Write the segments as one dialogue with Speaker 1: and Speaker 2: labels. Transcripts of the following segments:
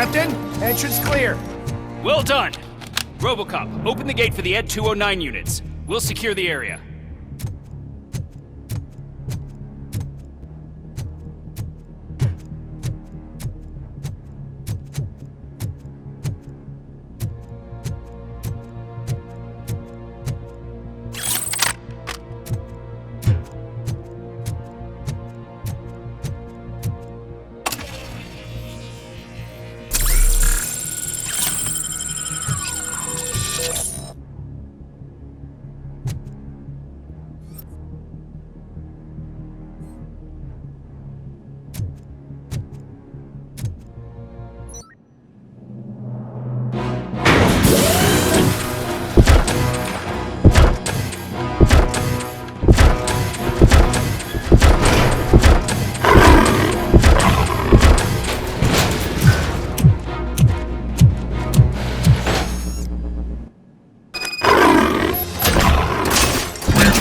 Speaker 1: Captain, entrance clear.
Speaker 2: Well done. Robocop, open the gate for the Ed 209 units. We'll secure the area.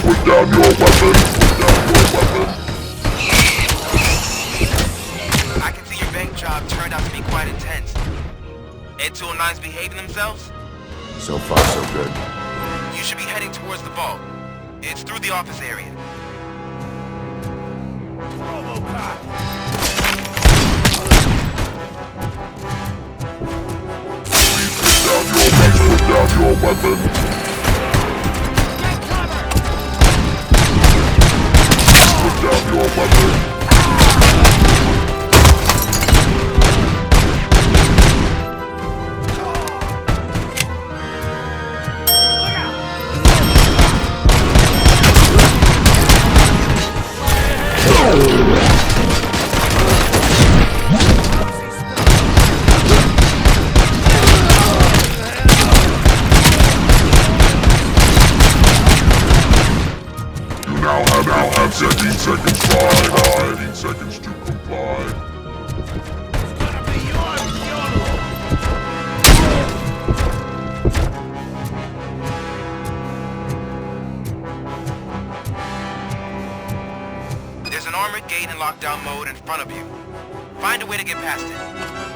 Speaker 3: Put down your weapon!
Speaker 4: I can see your bank job turned out to be quite intense. Ed 209's behaving themselves?
Speaker 3: So far, so good.
Speaker 4: You should be heading towards the vault. It's through the office area.
Speaker 1: Robocop!
Speaker 3: Put down your weapon! Put down your weapon! Now have 17 seconds by 15 seconds to comply.
Speaker 1: It's gonna be yours, YOLO!
Speaker 4: There's an armored gate in lockdown mode in front of you. Find a way to get past it.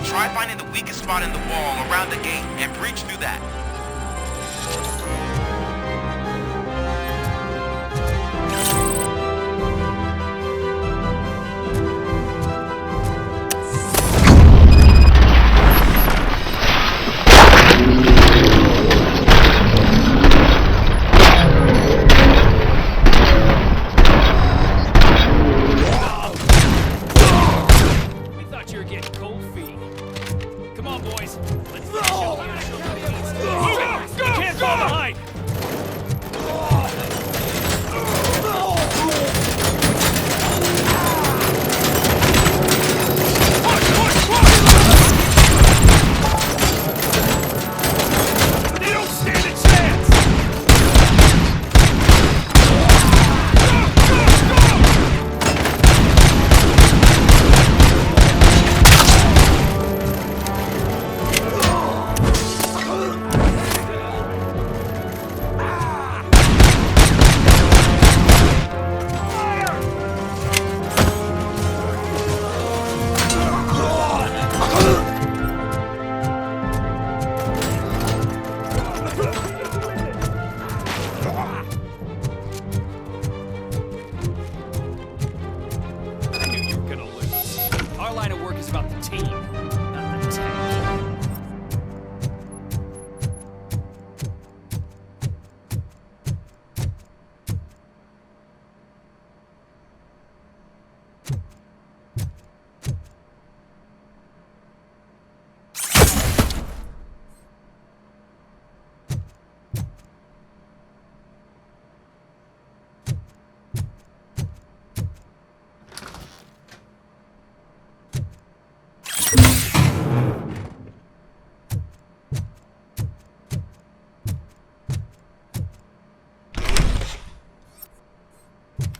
Speaker 4: Try finding the weakest spot in the wall around the gate and breach through that.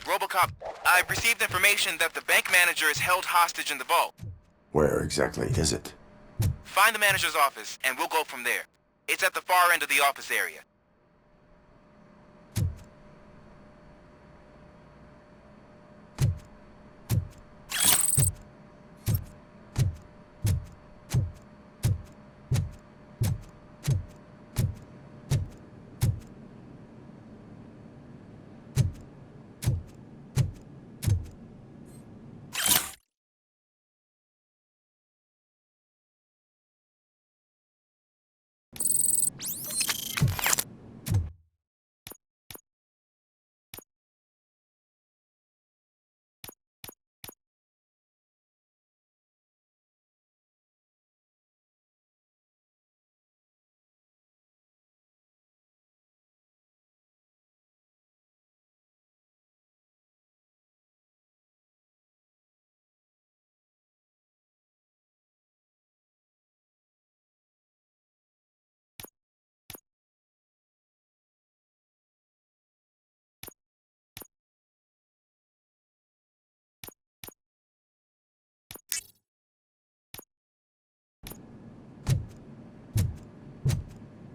Speaker 4: Robocop, I've received information that the bank manager is held hostage in the vault.
Speaker 3: Where exactly is it?
Speaker 4: Find the manager's office, and we'll go from there. It's at the far end of the office area.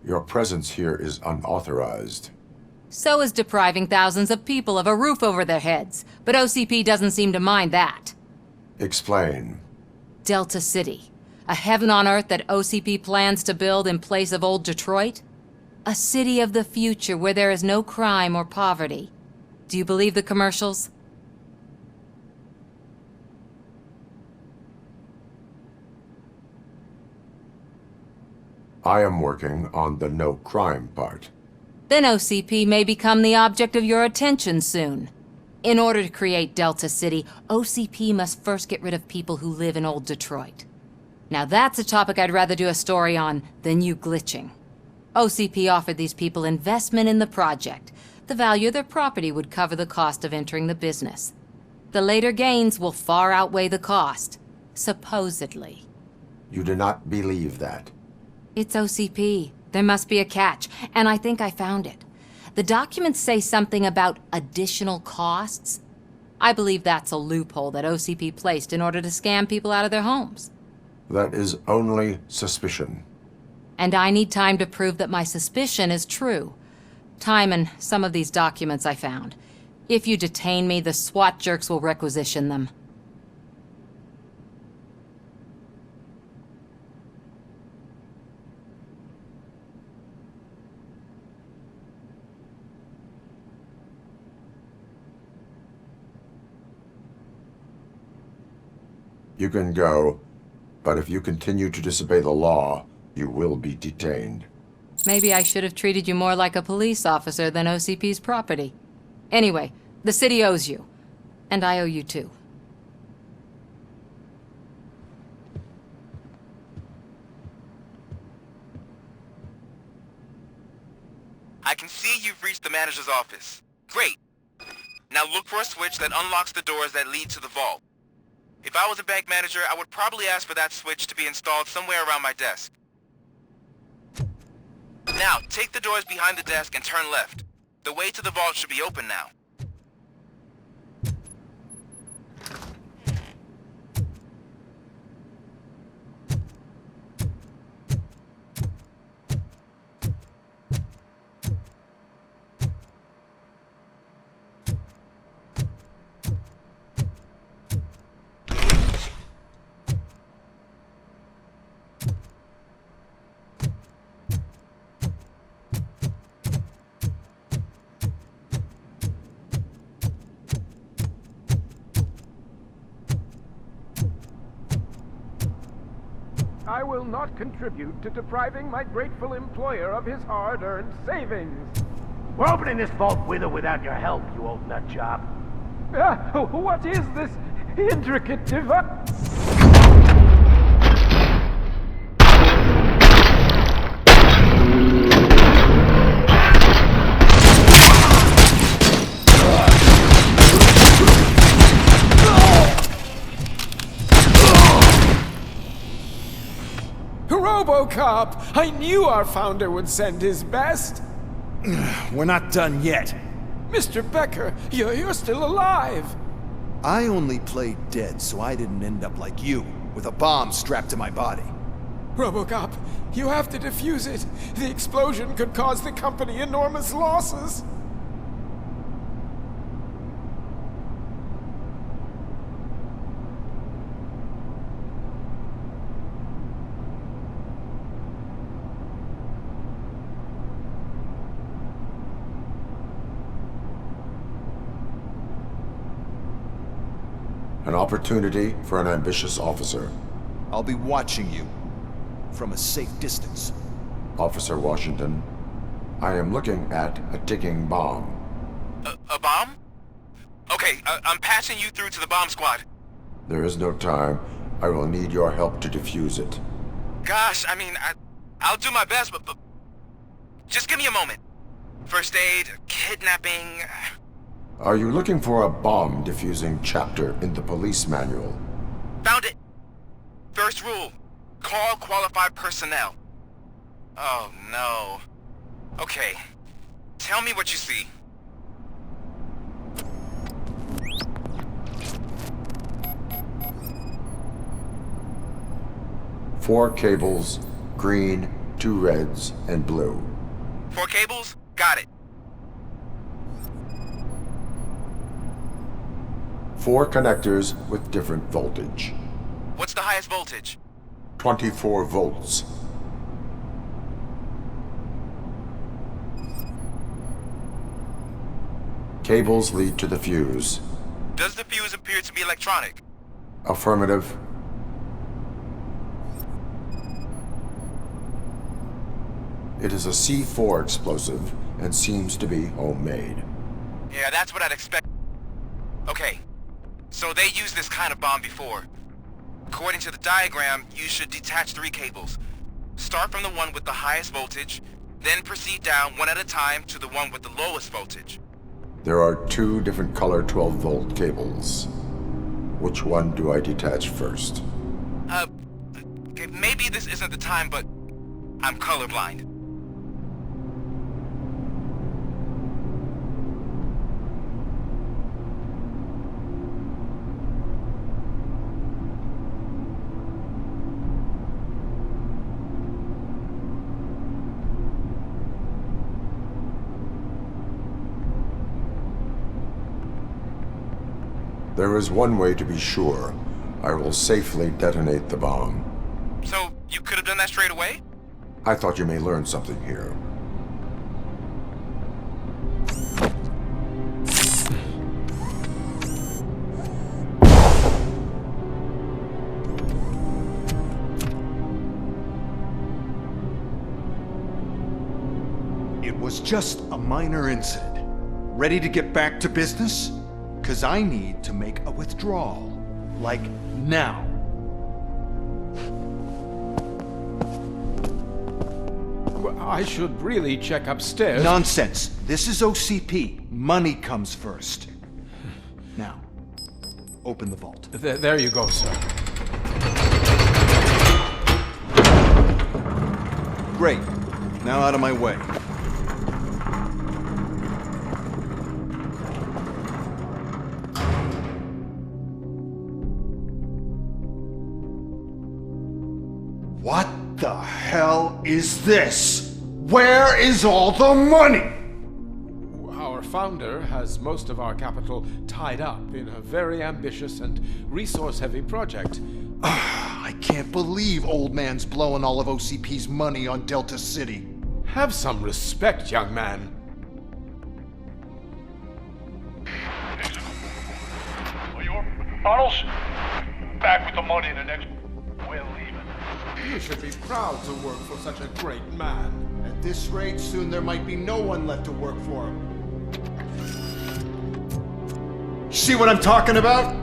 Speaker 5: Your presence here is unauthorized.
Speaker 6: So is depriving thousands of people of a roof over their heads, but OCP doesn't seem to mind that.
Speaker 5: Explain.
Speaker 6: Delta City, a heaven on earth that OCP plans to build in place of old Detroit? A city of the future where there is no crime or poverty. Do you believe the commercials?
Speaker 5: I am working on the no crime part.
Speaker 6: Then OCP may become the object of your attention soon. In order to create Delta City, OCP must first get rid of people who live in old Detroit. Now that's a topic I'd rather do a story on than you glitching. OCP offered these people investment in the project. The value of their property would cover the cost of entering the business. The later gains will far outweigh the cost, supposedly.
Speaker 5: You do not believe that.
Speaker 6: It's OCP. There must be a catch, and I think I found it. The documents say something about additional costs. I believe that's a loophole that OCP placed in order to scam people out of their homes.
Speaker 5: That is only suspicion.
Speaker 6: And I need time to prove that my suspicion is true. Time and some of these documents I found. If you detain me, the SWAT jerks will requisition them.
Speaker 5: You can go, but if you continue to disobey the law, you will be detained.
Speaker 6: Maybe I should have treated you more like a police officer than OCP's property. Anyway, the city owes you. And I owe you too.
Speaker 4: I can see you've reached the manager's office. Great. Now look for a switch that unlocks the doors that lead to the vault. If I was a bank manager, I would probably ask for that switch to be installed somewhere around my desk. Now, take the doors behind the desk and turn left. The way to the vault should be open now.
Speaker 1: I will not contribute to depriving my grateful employer of his hard-earned savings.
Speaker 7: We're opening this vault with or without your help, you old nut job.
Speaker 1: What is this intricate device? Robocop! I knew our founder would send his best!
Speaker 8: We're not done yet.
Speaker 1: Mr. Becker, you're still alive!
Speaker 8: I only played dead so I didn't end up like you, with a bomb strapped to my body.
Speaker 1: Robocop, you have to defuse it. The explosion could cause the company enormous losses.
Speaker 5: An opportunity for an ambitious officer.
Speaker 8: I'll be watching you, from a safe distance.
Speaker 5: Officer Washington, I am looking at a ticking bomb.
Speaker 4: A bomb? Okay, I'm passing you through to the bomb squad.
Speaker 5: There is no time. I will need your help to defuse it.
Speaker 4: Gosh, I mean, I'll do my best, but just give me a moment. First aid, kidnapping...
Speaker 5: Are you looking for a bomb defusing chapter in the police manual?
Speaker 4: Found it! First rule, call qualified personnel. Oh no. Okay, tell me what you see.
Speaker 5: Four cables, green, 2 reds, and blue.
Speaker 4: 4 cables? Got it.
Speaker 5: 4 connectors with different voltage.
Speaker 4: What's the highest voltage?
Speaker 5: 24 volts. Cables lead to the fuse.
Speaker 4: Does the fuse appear to be electronic?
Speaker 5: Affirmative. It is a C4 explosive and seems to be homemade.
Speaker 4: Yeah, that's what I'd expect. Okay, so they used this kind of bomb before. According to the diagram, you should detach 3 cables. Start from the one with the highest voltage, then proceed down one at a time to the one with the lowest voltage.
Speaker 5: There are 2 different color 12-volt cables. Which one do I detach first?
Speaker 4: Okay, maybe this isn't the time, but I'm colorblind.
Speaker 5: There is one way to be sure. I will safely detonate the bomb.
Speaker 4: So, you could have done that straight away?
Speaker 5: I thought you may learn something here.
Speaker 8: It was just a minor incident. Ready to get back to business? 'Cause I need to make a withdrawal. Like, now.
Speaker 1: Well, I should really check upstairs.
Speaker 8: Nonsense. This is OCP. Money comes first. Now, open the vault.
Speaker 1: There you go, sir.
Speaker 8: Great. Now out of my way. What the hell is this? Where is all the money?
Speaker 1: Our founder has most of our capital tied up in a very ambitious and resource-heavy project.
Speaker 8: I can't believe old man's blowing all of OCP's money on Delta City.
Speaker 1: Have some respect, young man.
Speaker 9: Arnold's back with the money in the next. We're leaving.
Speaker 1: You should be proud to work for such a great man.
Speaker 8: At this rate, soon there might be no one left to work for him. See what I'm talking about?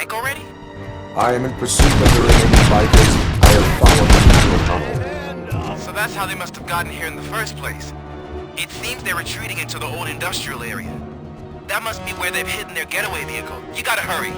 Speaker 4: bank already?
Speaker 5: I am in pursuit of the remaining bikers. I have followed them into a tunnel.
Speaker 4: So that's how they must have gotten here in the first place. It seems they're retreating into the old industrial area. That must be where they've hidden their getaway vehicle. You gotta hurry.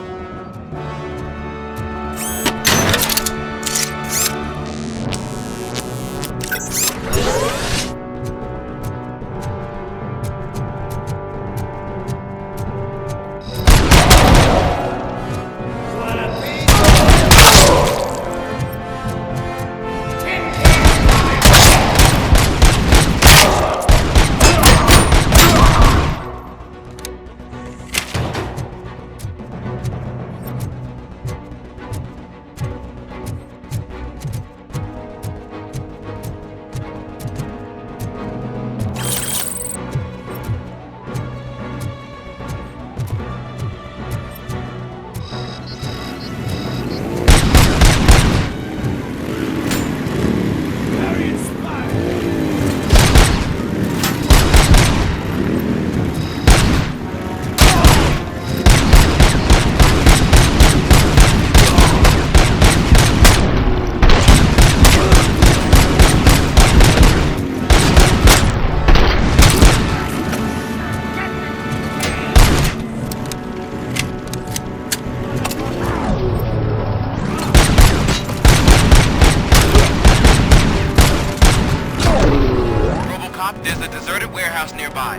Speaker 4: There's a deserted warehouse nearby.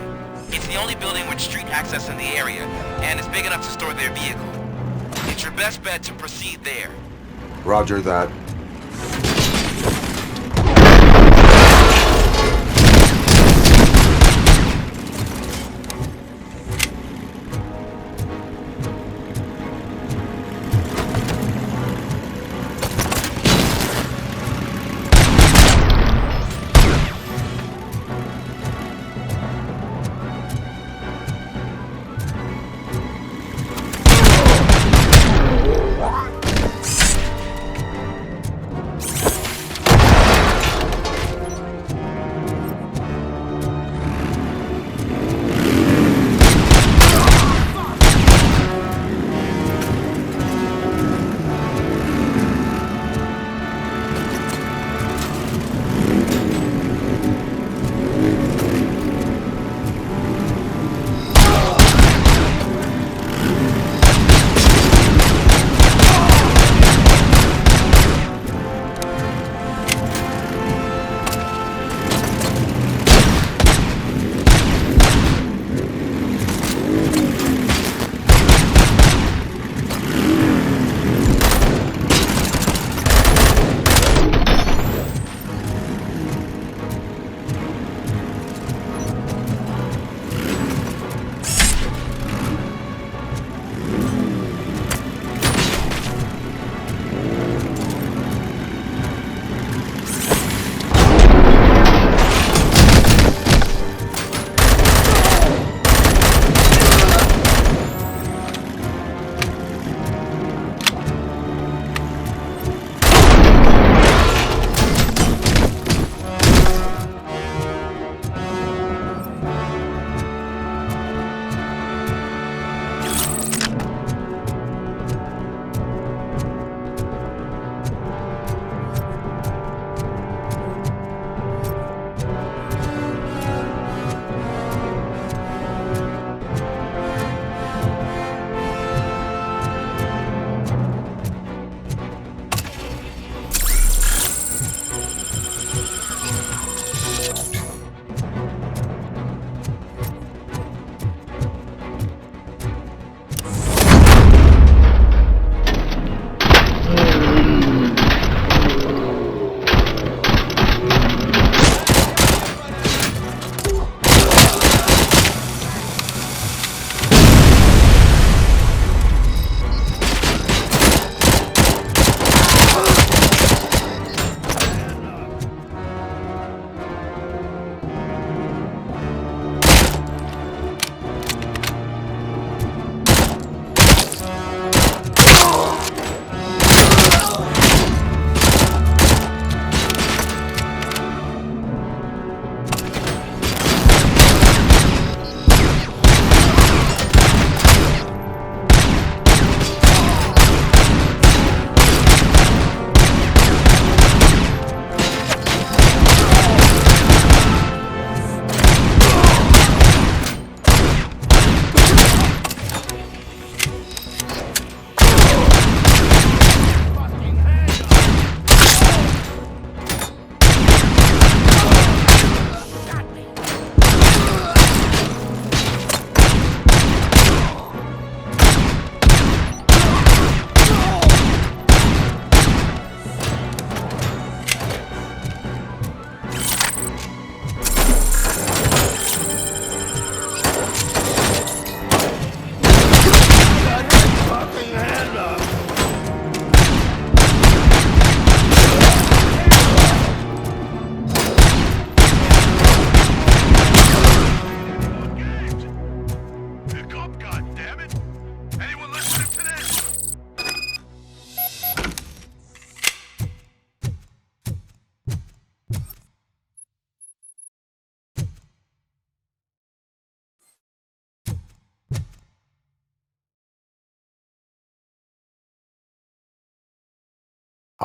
Speaker 4: It's the only building with street access in the area, and it's big enough to store their vehicle. It's your best bet to proceed there.
Speaker 5: Roger that.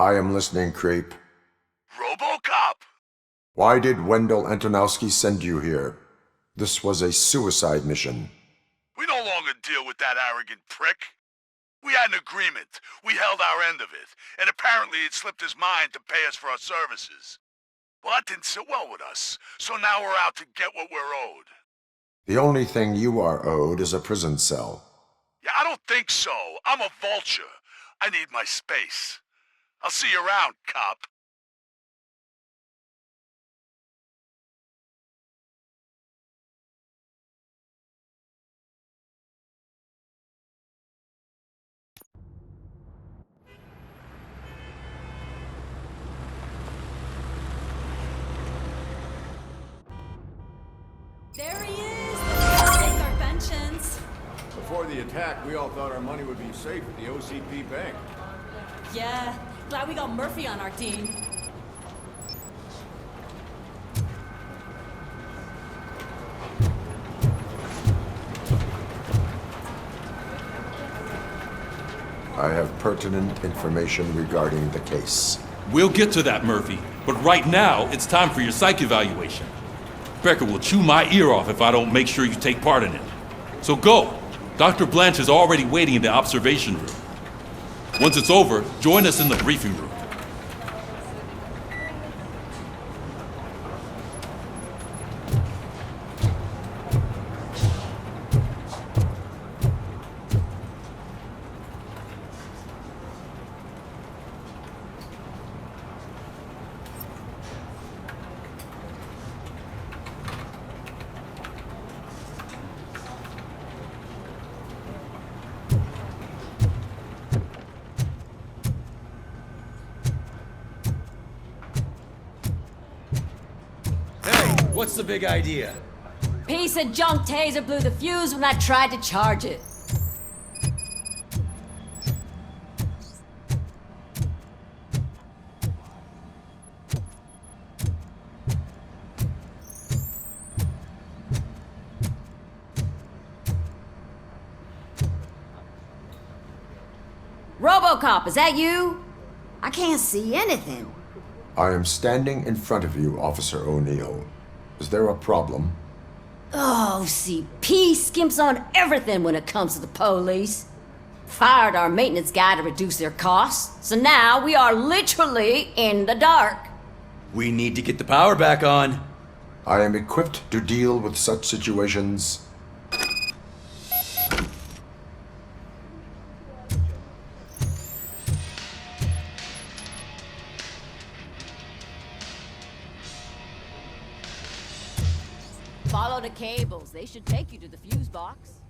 Speaker 5: I am listening, creep.
Speaker 3: Robocop!
Speaker 5: Why did Wendell Antonowski send you here? This was a suicide mission.
Speaker 3: We no longer deal with that arrogant prick. We had an agreement. We held our end of it, and apparently it slipped his mind to pay us for our services. Well, that didn't sit well with us, so now we're out to get what we're owed.
Speaker 5: The only thing you are owed is a prison cell.
Speaker 3: Yeah, I don't think so. I'm a vulture. I need my space. I'll see you around, cop.
Speaker 10: There he is! Let's take our pensions.
Speaker 11: Before the attack, we all thought our money would be safe at the OCP bank.
Speaker 10: Yeah, glad we got Murphy on our team.
Speaker 5: I have pertinent information regarding the case.
Speaker 12: We'll get to that, Murphy. But right now, it's time for your psych evaluation. Becker will chew my ear off if I don't make sure you take part in it. So go. Dr. Blanche is already waiting in the observation room. Once it's over, join us in the briefing room.
Speaker 11: What's the big idea?
Speaker 10: Piece of junk taser blew the fuse when I tried to charge it. Robocop, is that you? I can't see anything.
Speaker 5: I am standing in front of you, Officer O'Neill. Is there a problem?
Speaker 10: Oh, CP skimps on everything when it comes to the police. Fired our maintenance guy to reduce their costs, so now we are literally in the dark.
Speaker 11: We need to get the power back on.
Speaker 5: I am equipped to deal with such situations.
Speaker 10: Follow the cables. They should take you to the fuse box.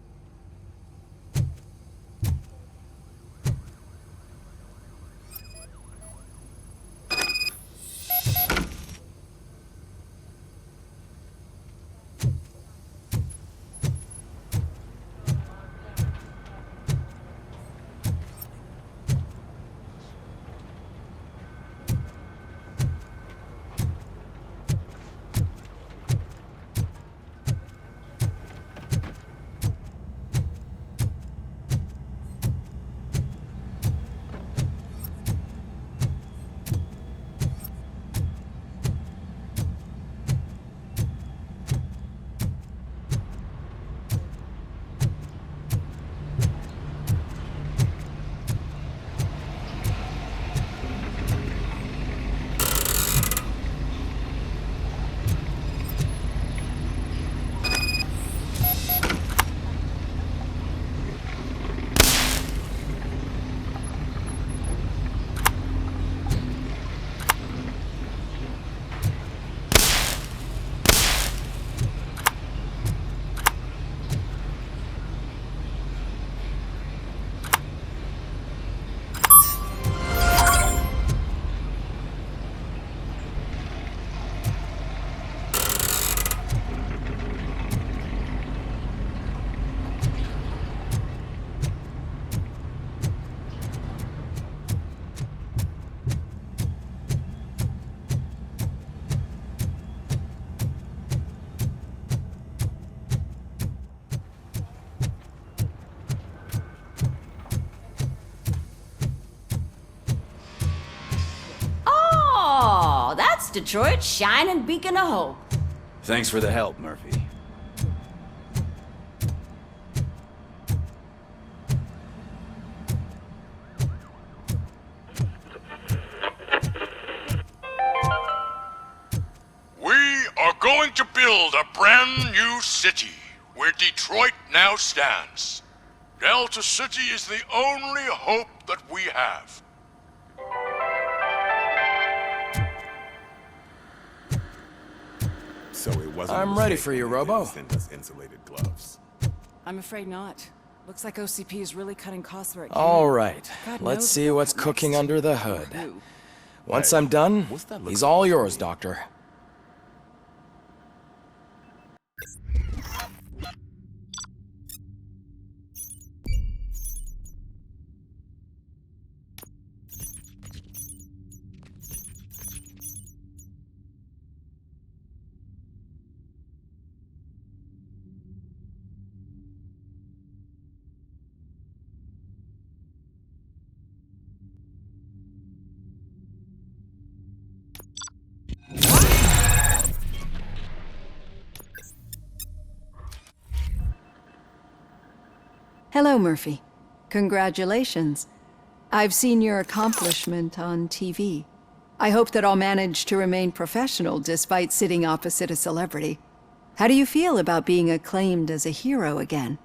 Speaker 10: That's Detroit's shining beacon of hope.
Speaker 13: Thanks for the help, Murphy.
Speaker 3: We are going to build a brand new city where Detroit now stands. Delta City is the only hope that we have.
Speaker 11: So it wasn't.
Speaker 14: I'm ready for you, Robo.
Speaker 11: Send us insulated gloves.
Speaker 15: I'm afraid not. Looks like OCP is really cutting costs where it can.
Speaker 14: All right,
Speaker 15: God
Speaker 14: let's
Speaker 15: knows
Speaker 14: see what's
Speaker 15: next.
Speaker 14: cooking under the hood.
Speaker 15: Who?
Speaker 14: Once I'm done,
Speaker 11: what's that
Speaker 14: he's
Speaker 11: looking
Speaker 14: all
Speaker 11: like?
Speaker 14: yours, Doctor.
Speaker 15: Hello, Murphy. Congratulations. I've seen your accomplishment on TV. I hope that I'll manage to remain professional despite sitting opposite a celebrity. How do you feel about being acclaimed as a hero again?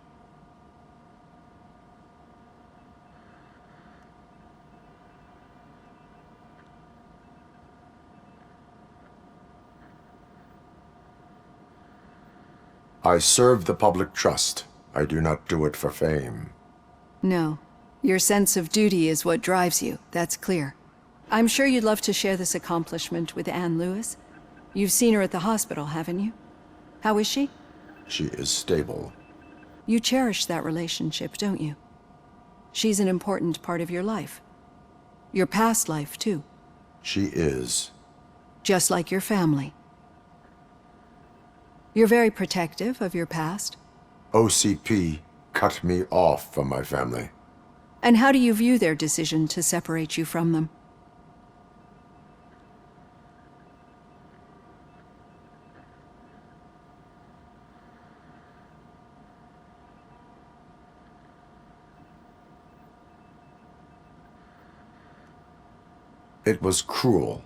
Speaker 5: I serve the public trust. I do not do it for fame.
Speaker 15: No. Your sense of duty is what drives you, that's clear. I'm sure you'd love to share this accomplishment with Anne Lewis. You've seen her at the hospital, haven't you? How is she?
Speaker 5: She is stable.
Speaker 15: You cherish that relationship, don't you? She's an important part of your life. Your past life, too.
Speaker 5: She is.
Speaker 15: Just like your family. You're very protective of your past.
Speaker 5: OCP cut me off from my family.
Speaker 15: And how do you view their decision to separate you from them?
Speaker 5: It was cruel.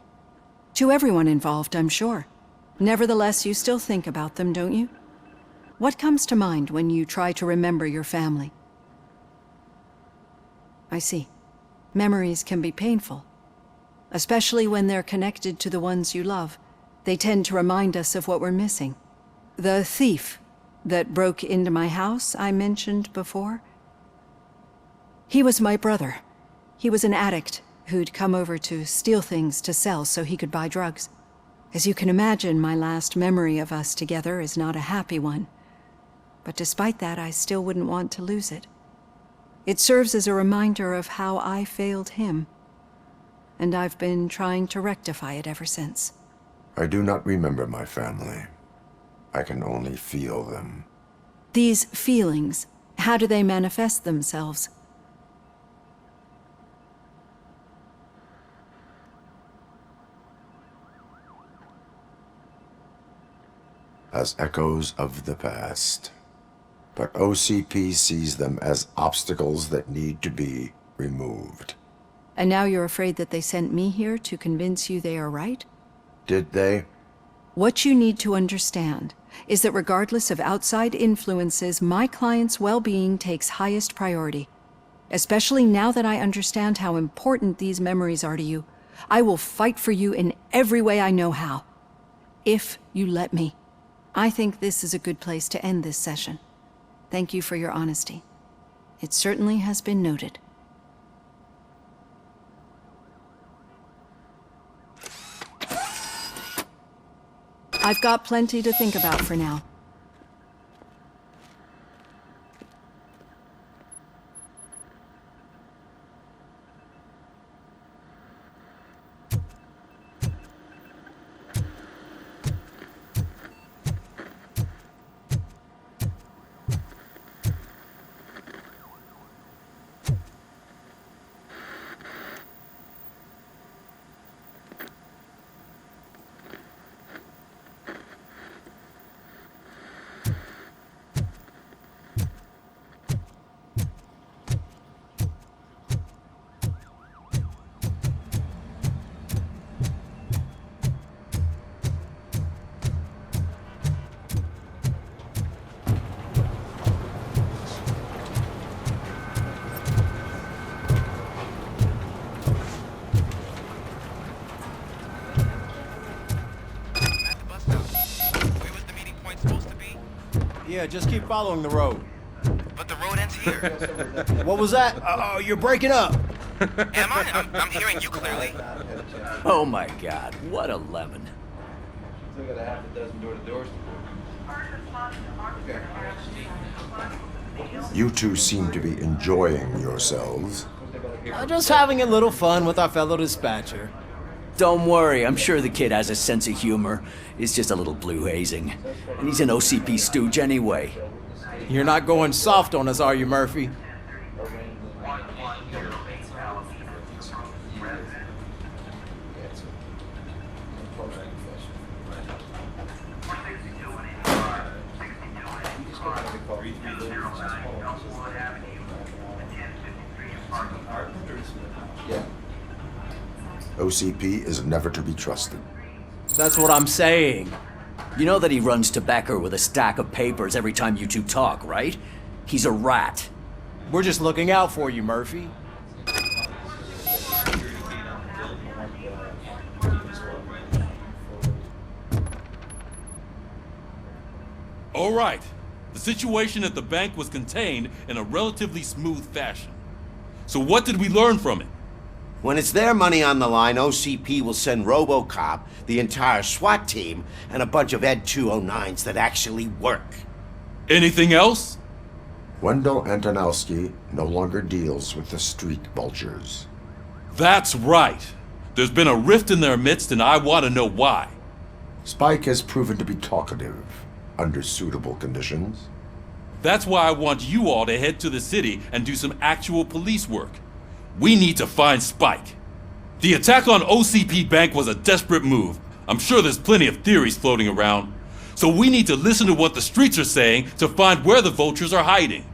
Speaker 15: To everyone involved, I'm sure. Nevertheless, you still think about them, don't you? What comes to mind when you try to remember your family? I see. Memories can be painful. Especially when they're connected to the ones you love. They tend to remind us of what we're missing. The thief that broke into my house I mentioned before? He was my brother. He was an addict who'd come over to steal things to sell so he could buy drugs. As you can imagine, my last memory of us together is not a happy one. But despite that, I still wouldn't want to lose it. It serves as a reminder of how I failed him. And I've been trying to rectify it ever since.
Speaker 5: I do not remember my family. I can only feel them.
Speaker 15: These feelings, how do they manifest themselves?
Speaker 5: As echoes of the past. But OCP sees them as obstacles that need to be removed.
Speaker 15: And now you're afraid that they sent me here to convince you they are right?
Speaker 5: Did they?
Speaker 15: What you need to understand is that regardless of outside influences, my client's well-being takes highest priority. Especially now that I understand how important these memories are to you, I will fight for you in every way I know how. If you let me. I think this is a good place to end this session. Thank you for your honesty. It certainly has been noted. I've got plenty to think about for now.
Speaker 7: Yeah, just keep following the road.
Speaker 4: But the road ends here.
Speaker 7: What was that? Oh, you're breaking up.
Speaker 4: Am I? I'm hearing you clearly.
Speaker 13: Oh my god, what a lemon.
Speaker 11: Still got a half a dozen door-to-doors to
Speaker 5: You two seem to be enjoying yourselves.
Speaker 7: Just having a little fun with our fellow dispatcher.
Speaker 13: Don't worry, I'm sure the kid has a sense of humor. It's just a little blue hazing. And he's an OCP stooge anyway.
Speaker 7: You're not going soft on us, are you, Murphy?
Speaker 5: OCP is never to be trusted.
Speaker 7: That's what I'm saying.
Speaker 13: You know that he runs tobacco with a stack of papers every time you two talk, right? He's a rat.
Speaker 7: We're just looking out for you, Murphy.
Speaker 12: All right. The situation at the bank was contained in a relatively smooth fashion. So what did we learn from it?
Speaker 16: When it's their money on the line, OCP will send Robocop, the entire SWAT team, and a bunch of Ed 209s that actually work.
Speaker 12: Anything else?
Speaker 5: Wendell Antonowski no longer deals with the street vultures.
Speaker 12: That's right. There's been a rift in their midst, and I want to know why.
Speaker 5: Spike has proven to be talkative, under suitable conditions.
Speaker 12: That's why I want you all to head to the city and do some actual police work. We need to find Spike. The attack on OCP Bank was a desperate move. I'm sure there's plenty of theories floating around. So we need to listen to what the streets are saying to find where the vultures are hiding.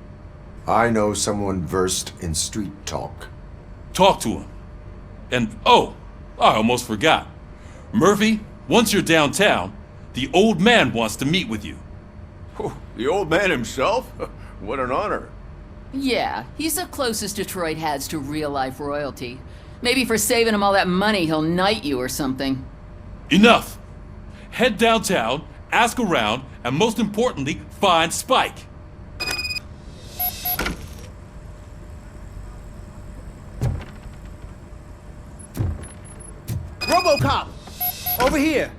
Speaker 5: I know someone versed in street talk.
Speaker 12: Talk to him. And oh, I almost forgot. Murphy, once you're downtown, the old man wants to meet with you.
Speaker 11: Oh, the old man himself? What an honor.
Speaker 17: Yeah, he's the closest Detroit has to real-life royalty. Maybe for saving him all that money, he'll knight you or something.
Speaker 12: Enough! Head downtown, ask around, and most importantly, find Spike.
Speaker 7: Robocop! Over here!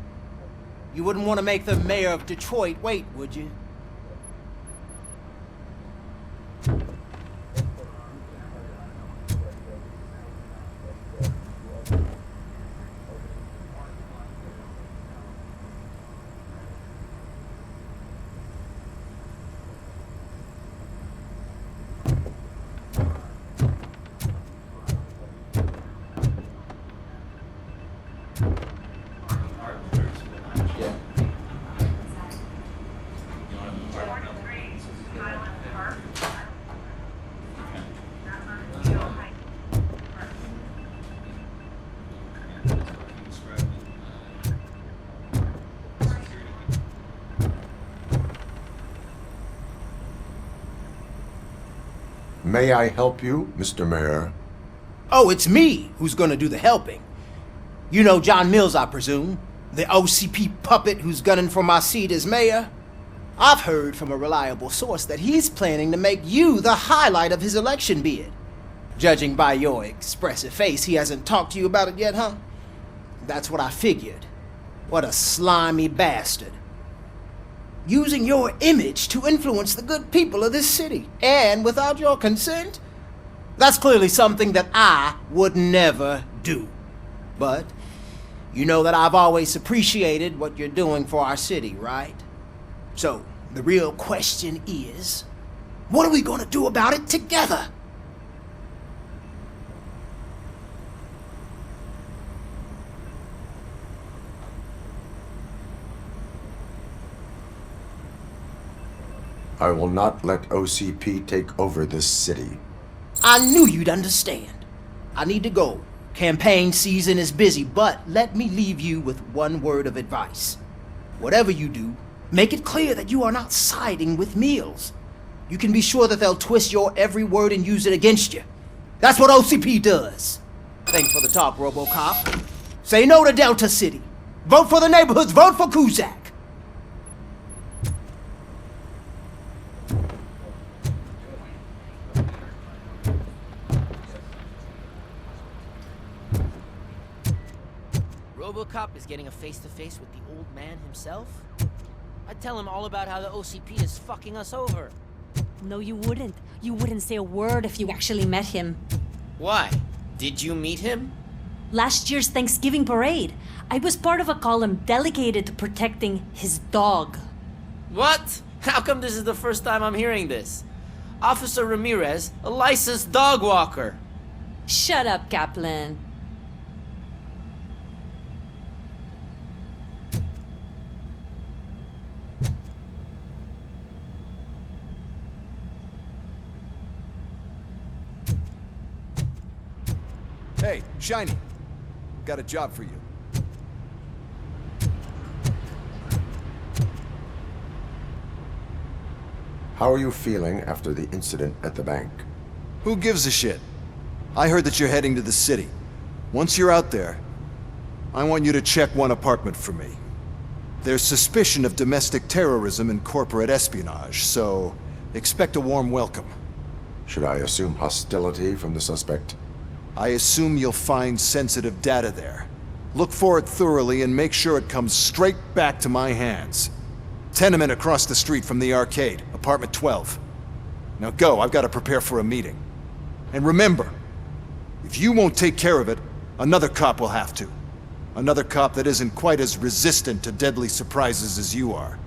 Speaker 7: You wouldn't want to make the mayor of Detroit wait, would you?
Speaker 5: May I help you, Mr. Mayor?
Speaker 7: Oh, it's me who's gonna do the helping. You know John Mills, I presume? The OCP puppet who's gunning for my seat as mayor? I've heard from a reliable source that he's planning to make you the highlight of his election bid. Judging by your expressive face, he hasn't talked to you about it yet, huh? That's what I figured. What a slimy bastard. Using your image to influence the good people of this city, and without your consent? That's clearly something that I would never do. But you know that I've always appreciated what you're doing for our city, right? So, the real question is, what are we gonna do about it together?
Speaker 5: I will not let OCP take over this city.
Speaker 7: I knew you'd understand. I need to go. Campaign season is busy, but let me leave you with one word of advice. Whatever you do, make it clear that you are not siding with Mills. You can be sure that they'll twist your every word and use it against you. That's what OCP does. Thanks for the talk, Robocop. Say no to Delta City. Vote for the neighborhoods. Vote for Kuzak.
Speaker 18: Robocop is getting a face-to-face with the old man himself, I'd tell him all about how the OCP is fucking us over.
Speaker 10: No, you wouldn't. You wouldn't say a word if you actually met him.
Speaker 18: Why? Did you meet him?
Speaker 10: Last year's Thanksgiving parade, I was part of a column delegated to protecting his dog.
Speaker 18: What? How come this is the first time I'm hearing this? Officer Ramirez, a licensed dog walker.
Speaker 10: Shut up, Kaplan.
Speaker 11: Hey, Shiny. Got a job for you.
Speaker 5: How are you feeling after the incident at the bank?
Speaker 8: Who gives a shit? I heard that you're heading to the city. Once you're out there, I want you to check one apartment for me. There's suspicion of domestic terrorism and corporate espionage, so expect a warm welcome.
Speaker 5: Should I assume hostility from the suspect?
Speaker 8: I assume you'll find sensitive data there. Look for it thoroughly and make sure it comes straight back to my hands. Tenement across the street from the arcade, apartment 12. Now go, I've got to prepare for a meeting. And remember, if you won't take care of it, another cop will have to. Another cop that isn't quite as resistant to deadly surprises as you are.